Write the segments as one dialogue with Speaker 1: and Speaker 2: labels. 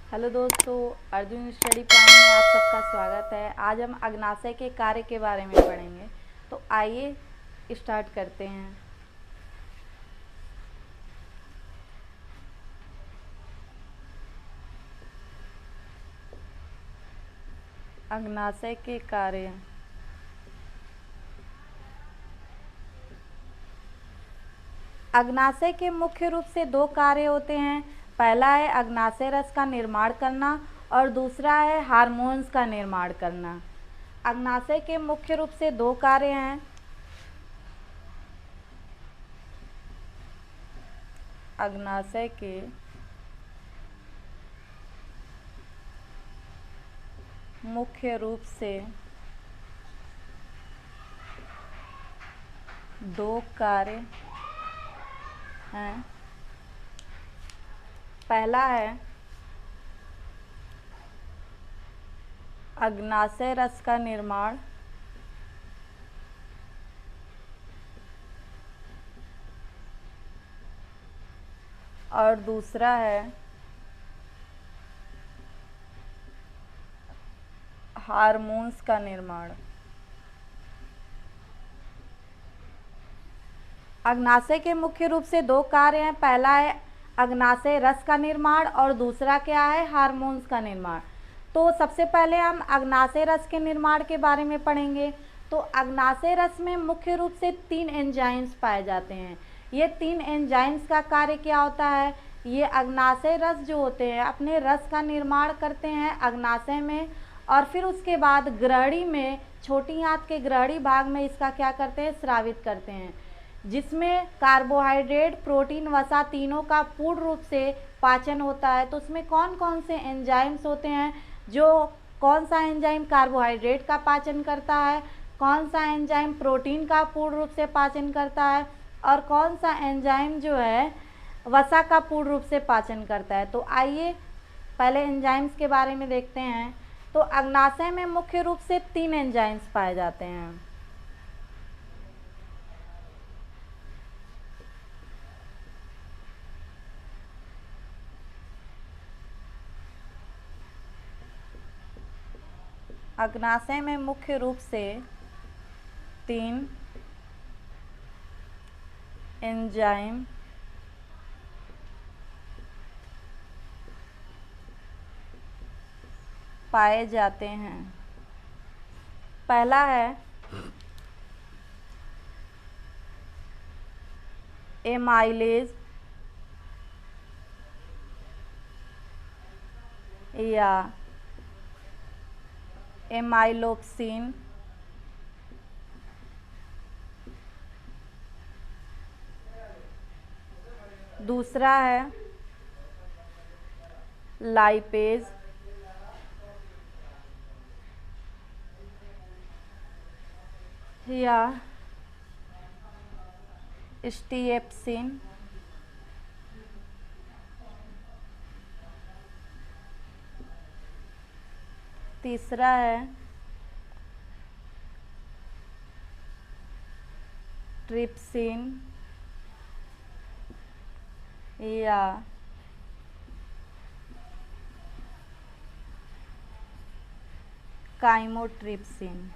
Speaker 1: Hello दोस्तों, Arjun study point में आप सबका स्वागत है। आज हम अग्नाशय के कार्य के बारे में पढ़ेंगे। तो आइए स्टार्ट करते हैं। अग्नाशय के कार्य। अग्नाशय के मुख्य रूप से दो कार्य होते हैं। पहला है अग्नाशय रस का निर्माण करना और दूसरा है हार्मोन्स का निर्माण करना। अग्नाशय के मुख्य रूप से दो कार्य हैं। अग्नाशय के मुख्य रूप से दो कार्य हैं। पहला है अग्नाशय रस का निर्माण और दूसरा है हार्मोन्स का निर्माण। अग्नाशय के मुख्य रूप से दो कार्य हैं। पहला है अग्नाशय रस का निर्माण और दूसरा क्या है, हार्मोन्स का निर्माण। तो सबसे पहले हम अग्नाशय रस के निर्माण के बारे में पढ़ेंगे। तो अग्नाशय रस में मुख्य रूप से 3 एंजाइम्स पाए जाते हैं। ये 3 एंजाइम्स का कार्य क्या होता है, ये अग्नाशय रस जो होते हैं अपने रस का निर्माण करते हैं अग्नाशय में, और फिर उसके बाद ग्रहणी में, छोटी आंत के ग्रहणी भाग में इसका क्या करते हैं, स्रावित करते हैं, जिसमें कार्बोहाइड्रेट, प्रोटीन, वसा तीनों का पूर्ण रूप से पाचन होता है। तो उसमें कौन कौन से एंजाइम्स होते हैं, जो कौन सा एंजाइम कार्बोहाइड्रेट का पाचन करता है, कौन सा एंजाइम प्रोटीन का पूर्ण रूप से पाचन करता है, और कौन सा एंजाइम जो है वसा का पूर्ण रूप से पाचन करता है। तो आइए पहले एंजाइम्स के बारे में देखते हैं। तो अग्नाशय में मुख्य रूप से 3 एंजाइम्स पाए जाते हैं। अग्नाशय में मुख्य रूप से 3 एंजाइम पाए जाते हैं। पहला है एमाइलेज या एमाइलोक्सिन। दूसरा है लाइपेज या स्टीएप्सिन। तीसरा है ट्रिप्सिन या काइमोट्रिप्सिन।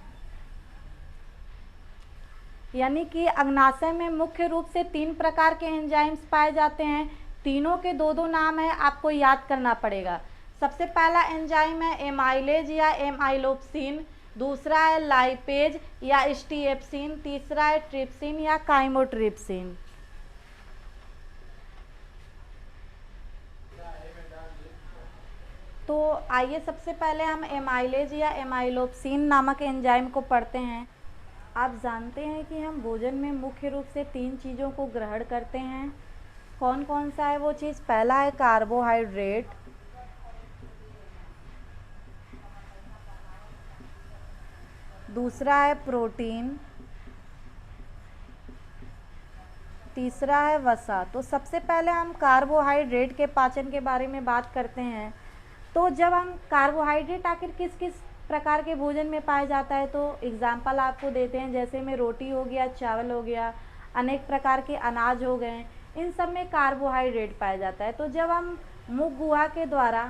Speaker 1: यानी कि अग्नाशय में मुख्य रूप से 3 प्रकार के एंजाइम्स पाए जाते हैं। तीनों के दो दो नाम है, आपको याद करना पड़ेगा। सबसे पहला एंजाइम है एमाइलेज या एमाइलोप्सिन, दूसरा है लाइपेज या स्टीएप्सिन, तीसरा है ट्रिप्सिन या काइमोट्रिप्सिन। तो आइए सबसे पहले हम एमाइलेज या एमाइलोप्सिन नामक एंजाइम को पढ़ते हैं। आप जानते हैं कि हम भोजन में मुख्य रूप से 3 चीज़ों को ग्रहण करते हैं। कौन कौन सा है वो चीज़? पहला है कार्बोहाइड्रेट, दूसरा है प्रोटीन, तीसरा है वसा। तो सबसे पहले हम कार्बोहाइड्रेट के पाचन के बारे में बात करते हैं। तो जब हम कार्बोहाइड्रेट आखिर किस किस प्रकार के भोजन में पाया जाता है, तो एग्जाम्पल आपको देते हैं, जैसे में रोटी हो गया, चावल हो गया, अनेक प्रकार के अनाज हो गए, इन सब में कार्बोहाइड्रेट पाया जाता है। तो जब हम मुख गुहा के द्वारा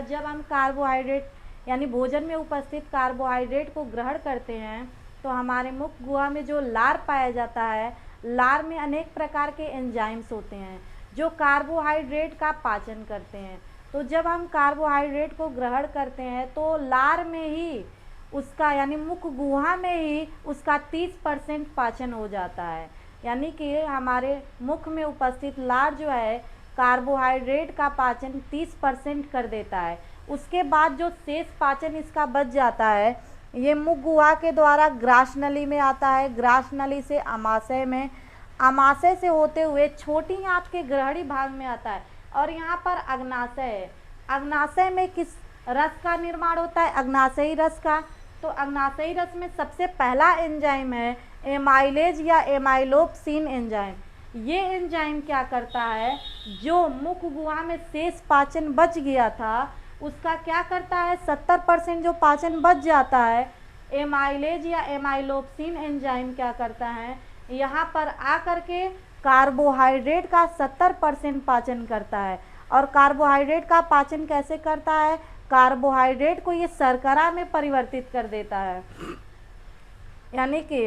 Speaker 1: जब हम कार्बोहाइड्रेट यानी भोजन में उपस्थित कार्बोहाइड्रेट को ग्रहण करते हैं तो हमारे मुख गुहा में जो लार पाया जाता है, लार में अनेक प्रकार के एंजाइम्स होते हैं जो कार्बोहाइड्रेट का पाचन करते हैं। तो जब हम कार्बोहाइड्रेट को ग्रहण करते हैं तो लार में ही उसका यानी मुख गुहा में ही उसका 30% पाचन हो जाता है। यानी कि हमारे मुख में उपस्थित लार जो है कार्बोहाइड्रेट का पाचन 30% कर देता है। उसके बाद जो शेष पाचन इसका बच जाता है ये मुख गुहा के द्वारा ग्रास नली में आता है, ग्रास नली से आमाशय में, आमाशय से होते हुए छोटी आंत के ग्रहणी भाग में आता है और यहाँ पर अग्नाशय है। अग्नाशय में किस रस का निर्माण होता है? अग्नाशयी रस का। तो अग्नाशयी रस में सबसे पहला एंजाइम है एमाइलेज या एमाइलोप्सिन एंजाइम। ये एंजाइम क्या करता है, जो मुख गुहा में शेष पाचन बच गया था उसका क्या करता है, 70% जो पाचन बच जाता है, एमाइलेज या एमाइलोप्सिन एंजाइम क्या करता है, यहाँ पर आकर के कार्बोहाइड्रेट का 70% पाचन करता है। और कार्बोहाइड्रेट का पाचन कैसे करता है, कार्बोहाइड्रेट को ये शर्करा में परिवर्तित कर देता है। यानी कि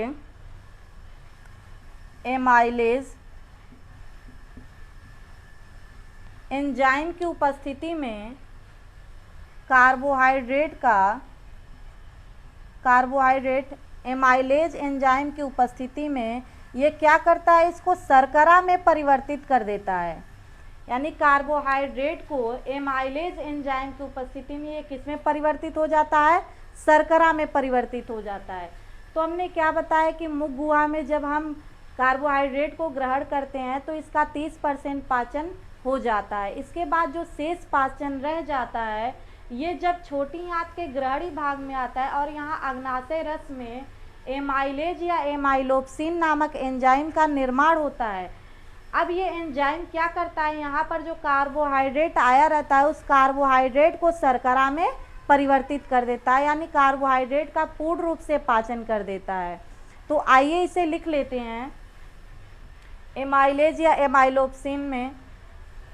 Speaker 1: एमाइलेज एंजाइम की उपस्थिति में कार्बोहाइड्रेट एमाइलेज एंजाइम की उपस्थिति में ये क्या करता है, इसको शर्करा में परिवर्तित कर देता है। यानी कार्बोहाइड्रेट को एमाइलेज एंजाइम की उपस्थिति में ये किस में परिवर्तित हो जाता है, शर्करा में परिवर्तित हो जाता है। तो हमने क्या बताया कि मुख गुहा में जब हम कार्बोहाइड्रेट को ग्रहण करते हैं तो इसका 30% पाचन हो जाता है। इसके बाद जो शेष पाचन रह जाता है ये जब छोटी आंत के ग्रहणी भाग में आता है और यहाँ अग्नाशय रस में एमाइलेज या एमाइलोप्सिन नामक एंजाइम का निर्माण होता है। अब ये एंजाइम क्या करता है, यहाँ पर जो कार्बोहाइड्रेट आया रहता है उस कार्बोहाइड्रेट को शर्करा में परिवर्तित कर देता है, यानी कार्बोहाइड्रेट का पूर्ण रूप से पाचन कर देता है। तो आइए इसे लिख लेते हैं। एमाइलेज या एमाइलोप्सिन में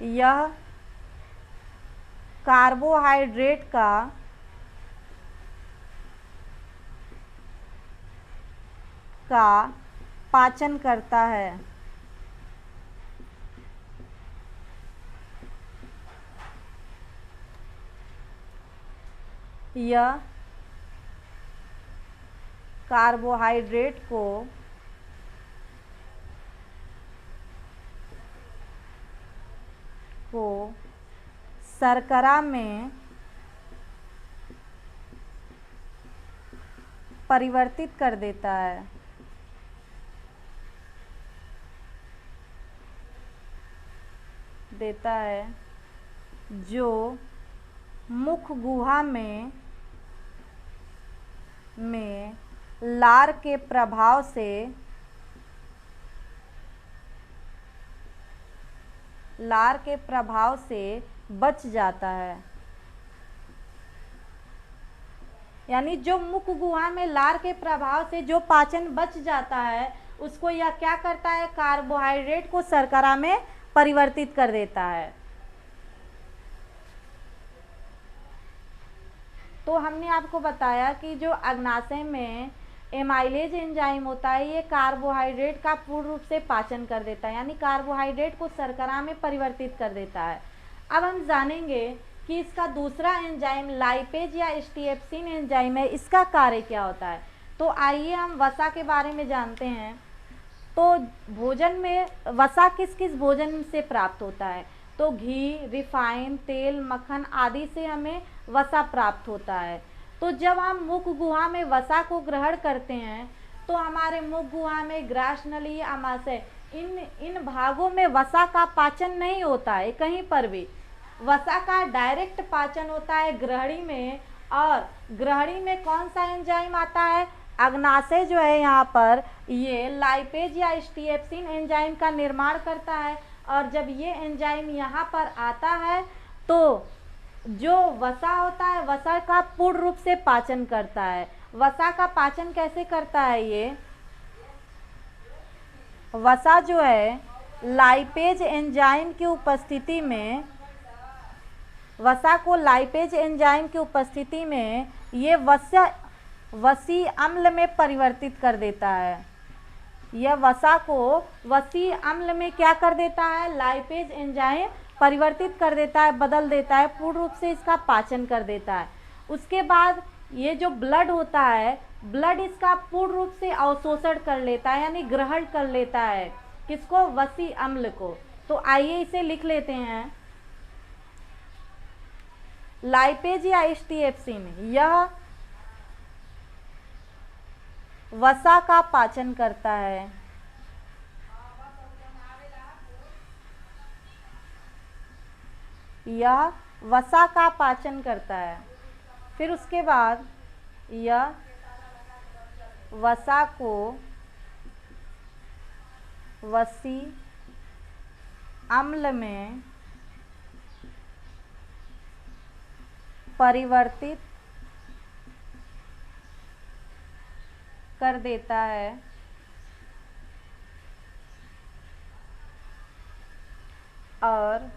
Speaker 1: यह कार्बोहाइड्रेट का पाचन करता है। यह कार्बोहाइड्रेट को शर्करा में परिवर्तित कर देता है। जो मुख गुहा में लार के प्रभाव से बच जाता है। यानी जो मुख गुहा में लार के प्रभाव से जो पाचन बच जाता है उसको यह क्या करता है, कार्बोहाइड्रेट को शर्करा में परिवर्तित कर देता है। तो हमने आपको बताया कि जो अग्नाशय में एमाइलेज एंजाइम होता है ये कार्बोहाइड्रेट का पूर्ण रूप से पाचन कर देता है, यानी कार्बोहाइड्रेट को शर्करा में परिवर्तित कर देता है। अब हम जानेंगे कि इसका दूसरा एंजाइम लाइपेज या स्टीएप्सिन एंजाइम है, इसका कार्य क्या होता है। तो आइए हम वसा के बारे में जानते हैं। तो भोजन में वसा किस किस भोजन से प्राप्त होता है, तो घी, रिफाइन, तेल, मक्खन आदि से हमें वसा प्राप्त होता है। तो जब हम मुख गुहा में वसा को ग्रहण करते हैं तो हमारे मुख गुहा में ग्रास नली, आमाशय इन भागों में वसा का पाचन नहीं होता है कहीं पर भी। वसा का डायरेक्ट पाचन होता है ग्रहणी में, और ग्रहणी में कौन सा एंजाइम आता है, अग्नाशय जो है यहाँ पर ये लाइपेज या स्टीएप्सिन एंजाइम का निर्माण करता है। और जब ये एंजाइम यहाँ पर आता है तो जो वसा होता है वसा का पूर्ण रूप से पाचन करता है। वसा का पाचन कैसे करता है, ये वसा जो है लाइपेज एंजाइम की उपस्थिति में, वसा को लाइपेज एंजाइम की उपस्थिति में ये वसी अम्ल में परिवर्तित कर देता है। यह वसा को वसी अम्ल में क्या कर देता है, लाइपेज एंजाइम परिवर्तित कर देता है, बदल देता है, पूर्ण रूप से इसका पाचन कर देता है। उसके बाद ये जो ब्लड होता है, ब्लड इसका पूर्ण रूप से अवशोषण कर लेता है, यानी ग्रहण कर लेता है, किसको, वसी अम्ल को। तो आइए इसे लिख लेते हैं। लाइपेज या एचटीएफसी यह वसा का पाचन करता है। यह वसा का पाचन करता है। फिर उसके बाद यह वसा को वसी अम्ल में परिवर्तित कर देता है और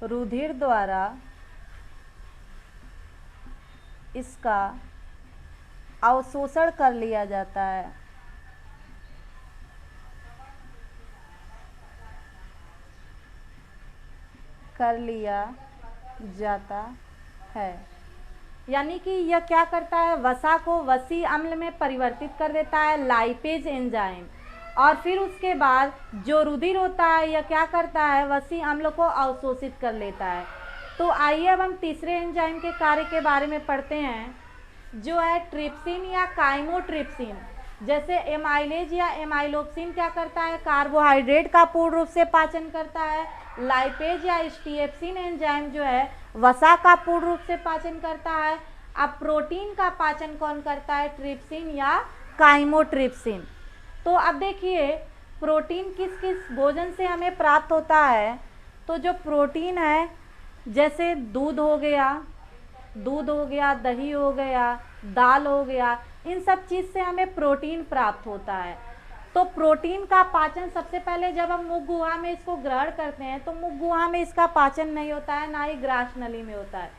Speaker 1: रुधिर द्वारा इसका अवशोषण कर लिया जाता है। यानी कि यह क्या करता है, वसा को वसी अम्ल में परिवर्तित कर देता है, लाइपेज एंजाइम, और फिर उसके बाद जो रुधिर होता है यह क्या करता है, वसी अम्ल को अवशोषित कर लेता है। तो आइए अब हम तीसरे एंजाइम के कार्य के बारे में पढ़ते हैं, जो है ट्रिप्सिन या काइमोट्रिप्सिन। जैसे एमाइलेज या एमाइलोप्सिन क्या करता है, कार्बोहाइड्रेट का पूर्ण रूप से पाचन करता है। लाइपेज या एचटीएफसिन एंजाइम जो है वसा का पूर्ण रूप से पाचन करता है। अब प्रोटीन का पाचन कौन करता है, ट्रिप्सिन या काइमोट्रिप्सिन। तो अब देखिए प्रोटीन किस किस भोजन से हमें प्राप्त होता है। तो जो प्रोटीन है, जैसे दूध हो गया, दही हो गया, दाल हो गया, इन सब चीज़ से हमें प्रोटीन प्राप्त होता है। तो प्रोटीन का पाचन सबसे पहले जब हम मुख गुहा में इसको ग्रहण करते हैं तो मुख गुहा में इसका पाचन नहीं होता है, ना ही ग्रास नली में होता है।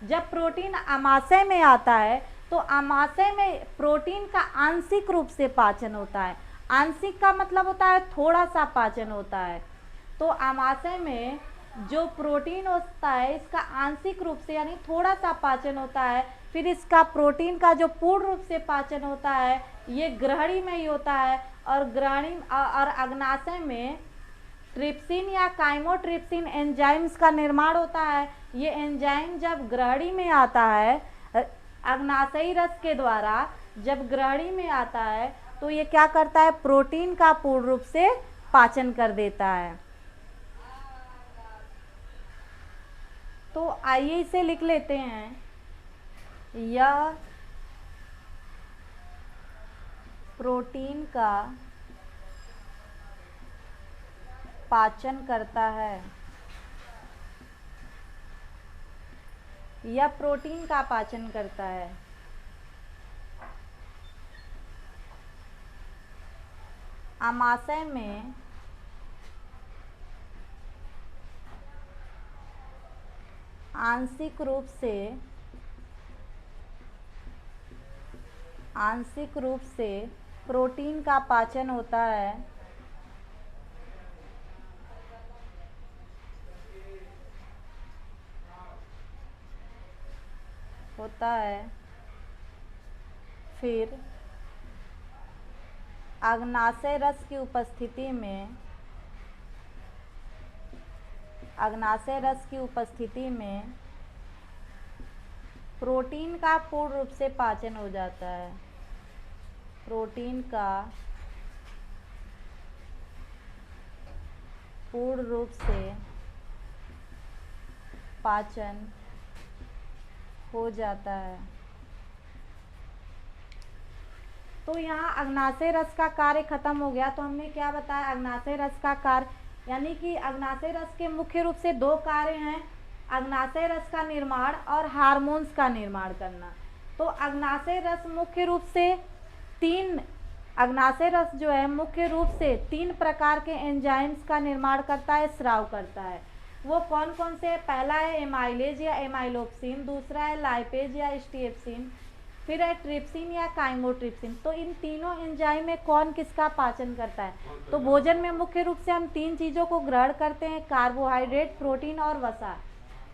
Speaker 1: जब प्रोटीन आमाशय में आता है तो आमाशय में प्रोटीन का आंशिक रूप से पाचन होता है। आंशिक का मतलब होता है थोड़ा सा पाचन होता है। तो आमाशय में जो प्रोटीन होता है इसका आंशिक रूप से यानी थोड़ा सा पाचन होता है। फिर इसका प्रोटीन का जो पूर्ण रूप से पाचन होता है ये ग्रहणी में ही होता है, और ग्रहणी और अग्नाशय में ट्रिप्सिन या काइमोट्रिप्सिन एंजाइम्स का निर्माण होता है। ये एंजाइम जब ग्रहणी में आता है, अग्नाशयी रस के द्वारा जब ग्रहणी में आता है तो ये क्या करता है, प्रोटीन का पूर्ण रूप से पाचन कर देता है। तो आइए इसे लिख लेते हैं। यह प्रोटीन का पाचन करता है। यह प्रोटीन का पाचन करता है। आमाशय में आंशिक रूप से प्रोटीन का पाचन होता है। फिर अग्नाशय रस की उपस्थिति में प्रोटीन का पूर्ण रूप से पाचन हो जाता है। प्रोटीन का पूर्ण रूप से पाचन हो जाता है। तो यहाँ अग्नाशय रस का कार्य खत्म हो गया। तो हमने क्या बताया, अग्नाशय रस का कार्य, यानी कि अग्नाशय रस के मुख्य रूप से दो कार्य हैं, अग्नाशय रस का निर्माण और हार्मोन्स का निर्माण करना। तो अग्नाशय रस मुख्य रूप से तीन अग्नाशय रस जो है मुख्य रूप से 3 प्रकार के एंजाइम्स का निर्माण करता है, स्राव करता है। वो कौन कौन से? पहला है एमाइलेज या एमाइलोप्सिन, दूसरा है लाइपेज या स्टीएप्सिन, फिर है ट्रिप्सिन या काइमोट्रिप्सिन। तो इन तीनों एंजाइम में कौन किसका पाचन करता है? तो भोजन में मुख्य रूप से हम 3 चीज़ों को ग्रहण करते हैं, कार्बोहाइड्रेट, प्रोटीन और वसा।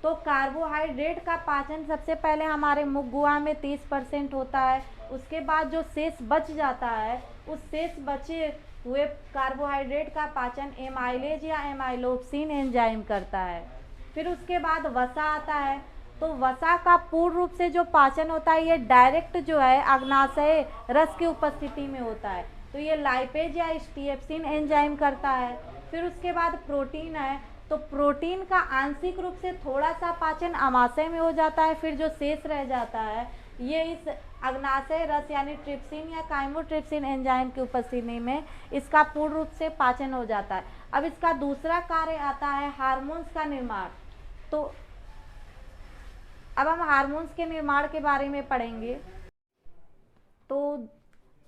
Speaker 1: तो कार्बोहाइड्रेट का पाचन सबसे पहले हमारे मुख गुहा में 30% होता है। उसके बाद जो शेष बच जाता है, उस शेष बचे हुए कार्बोहाइड्रेट का पाचन एमाइलेज या एमाइलोप्सिन एंजाइम करता है। फिर उसके बाद वसा आता है। तो वसा का पूर्ण रूप से जो पाचन होता है, ये डायरेक्ट जो है अग्नाशय रस की उपस्थिति में होता है। तो ये लाइपेज या स्टीएप्सिन एंजाइम करता है। फिर उसके बाद प्रोटीन है। तो प्रोटीन का आंशिक रूप से थोड़ा सा पाचन अमाशय में हो जाता है। फिर जो शेष रह जाता है, ये इस अग्नाशय रस यानी ट्रिप्सिन या काइमोट्रिप्सिन एंजाइम की उपस्थिति में इसका पूर्ण रूप से पाचन हो जाता है। अब इसका दूसरा कार्य आता है हार्मोन्स का निर्माण। तो अब हम हार्मोन्स के निर्माण के बारे में पढ़ेंगे। तो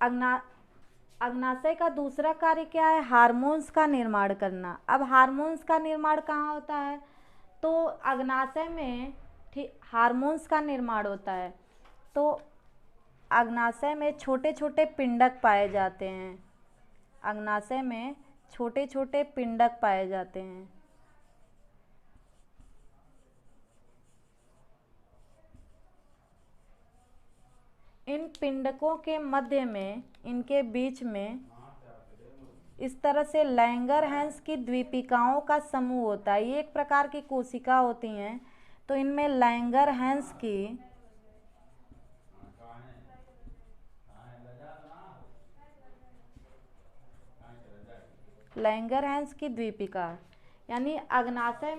Speaker 1: अग्नाशय का दूसरा कार्य क्या है? हार्मोन्स का निर्माण करना। अब हार्मोन्स का निर्माण कहाँ होता है? तो अग्नाशय में हार्मोन्स का निर्माण होता है। तो अग्नाशय में छोटे छोटे पिंडक पाए जाते हैं। अग्नाशय में छोटे छोटे पिंडक पाए जाते हैं। इन पिंडकों के मध्य में, इनके बीच में इस तरह से लैंगरहैंस की द्वीपिकाओं का समूह होता है। ये एक प्रकार की कोशिका होती हैं। तो इनमें लैंगरहैंस की द्वीपिका यानी अग्नाशय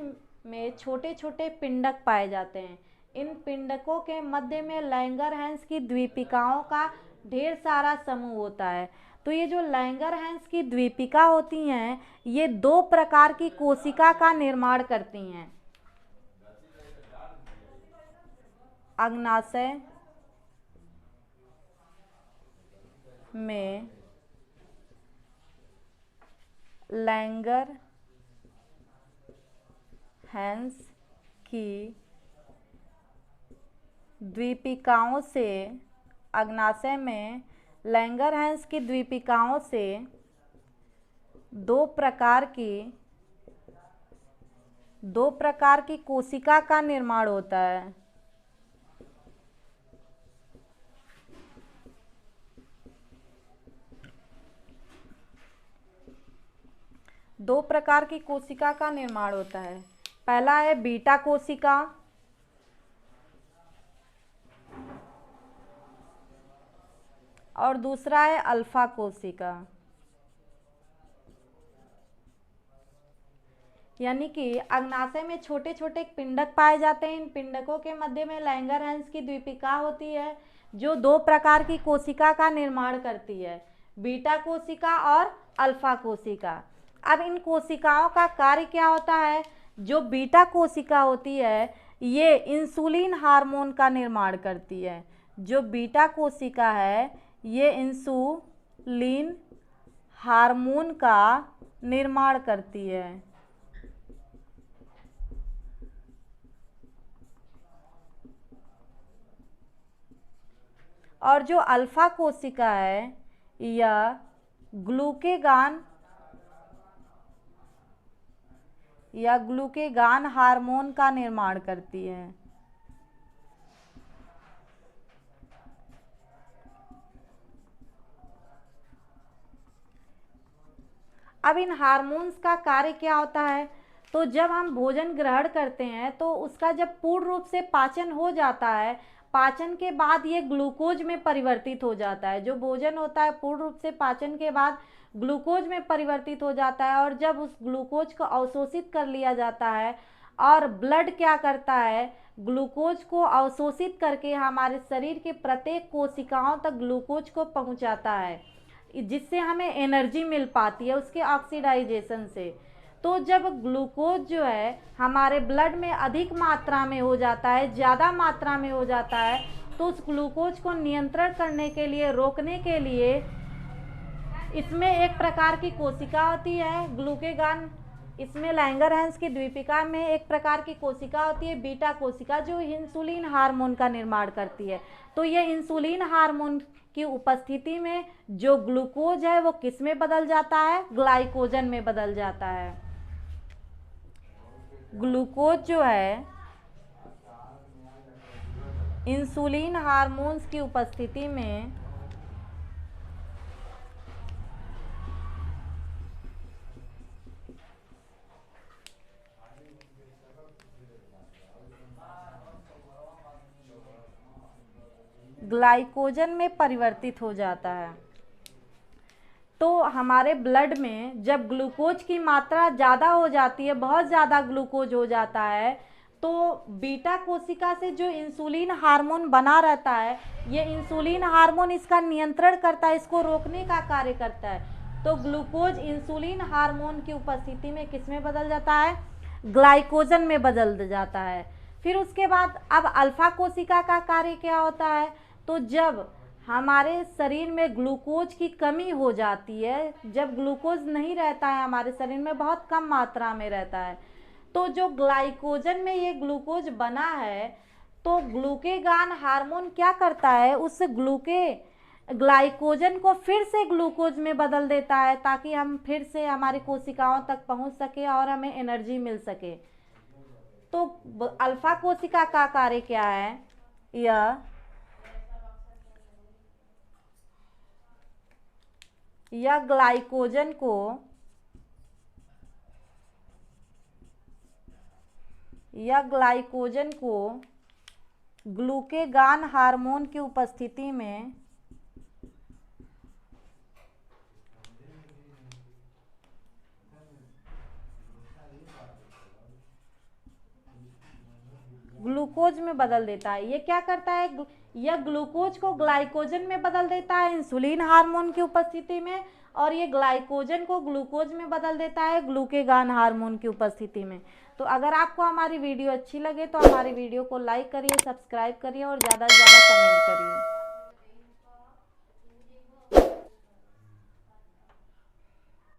Speaker 1: में छोटे छोटे पिंडक पाए जाते हैं। इन पिंडकों के मध्य में लैंगरहैंस की द्वीपिकाओं का ढेर सारा समूह होता है। तो ये जो लैंगरहैंस की द्वीपिका होती हैं, ये 2 प्रकार की कोशिका का निर्माण करती हैं। अग्नाशय में लैंगरहैंस की द्वीपिकाओं से अग्नाशय में लैंगरहैंस की द्वीपिकाओं से 2 प्रकार की कोशिका का निर्माण होता है। दो प्रकार की कोशिका का निर्माण होता है। पहला है बीटा कोशिका और दूसरा है अल्फा कोशिका। यानी कि अग्नाशय में छोटे छोटे पिंडक पाए जाते हैं। इन पिंडकों के मध्य में लैंगरहैंस की द्वीपिका होती है, जो 2 प्रकार की कोशिका का निर्माण करती है, बीटा कोशिका और अल्फा कोशिका। अब इन कोशिकाओं का कार्य क्या होता है? जो बीटा कोशिका होती है, ये इंसुलिन हार्मोन का निर्माण करती है। जो बीटा कोशिका है, ये इंसुलिन हार्मोन का निर्माण करती है। और जो अल्फा कोशिका है, यह ग्लूकेगान हार्मोन का निर्माण करती है। अब इन हार्मोन्स का कार्य क्या होता है? तो जब हम भोजन ग्रहण करते हैं, तो उसका जब पूर्ण रूप से पाचन हो जाता है, पाचन के बाद ये ग्लूकोज में परिवर्तित हो जाता है। जो भोजन होता है पूर्ण रूप से पाचन के बाद ग्लूकोज में परिवर्तित हो जाता है। और जब उस ग्लूकोज को अवशोषित कर लिया जाता है, और ब्लड क्या करता है? ग्लूकोज को अवशोषित करके हमारे शरीर के प्रत्येक कोशिकाओं तक ग्लूकोज को पहुंचाता है, जिससे हमें एनर्जी मिल पाती है उसके ऑक्सीडाइजेशन से। तो जब ग्लूकोज जो है हमारे ब्लड में अधिक मात्रा में हो जाता है, ज़्यादा मात्रा में हो जाता है, तो उस ग्लूकोज को नियंत्रण करने के लिए, रोकने के लिए इसमें एक प्रकार की कोशिका होती है ग्लूकेगान, इसमें लैंगरहैंस की द्वीपिका में एक प्रकार की कोशिका होती है बीटा कोशिका, जो इंसुलिन हार्मोन का निर्माण करती है। तो ये इंसुलिन हार्मोन की उपस्थिति में जो ग्लूकोज है वो किस में बदल जाता है, ग्लाइकोजन में बदल जाता है। ग्लूकोज जो है इंसुलिन हार्मोन्स की उपस्थिति में ग्लाइकोजन में परिवर्तित हो जाता है। तो हमारे ब्लड में जब ग्लूकोज की मात्रा ज़्यादा हो जाती है, बहुत ज़्यादा ग्लूकोज हो जाता है, तो बीटा कोशिका से जो इंसुलिन हार्मोन बना रहता है, ये इंसुलिन हार्मोन इसका नियंत्रण करता है, इसको रोकने का कार्य करता है। तो ग्लूकोज इंसुलिन हार्मोन की उपस्थिति में किस में बदल जाता है, ग्लाइकोजन में बदल जाता है। फिर उसके बाद अब अल्फा कोशिका का कार्य क्या होता है, तो जब हमारे शरीर में ग्लूकोज की कमी हो जाती है, जब ग्लूकोज नहीं रहता है हमारे शरीर में, बहुत कम मात्रा में रहता है, तो जो ग्लाइकोजन में ये ग्लूकोज बना है, तो ग्लूकेगान हार्मोन क्या करता है, उस ग्लाइकोजन को फिर से ग्लूकोज में बदल देता है, ताकि हम फिर से हमारी कोशिकाओं तक पहुंच सके और हमें एनर्जी मिल सके। तो अल्फा कोशिका का कार्य क्या है, यह ग्लाइकोजन को ग्लूकेगान हार्मोन की उपस्थिति में ग्लूकोज में बदल देता है। ये क्या करता है, यह ग्लूकोज को ग्लाइकोजन में बदल देता है इंसुलिन हार्मोन की उपस्थिति में, और ये ग्लाइकोजन को ग्लूकोज में बदल देता है ग्लूकेगान हार्मोन की उपस्थिति में। तो अगर आपको हमारी वीडियो अच्छी लगे तो हमारी वीडियो को लाइक करिए, सब्सक्राइब करिए और ज़्यादा से ज़्यादा कमेंट करिए।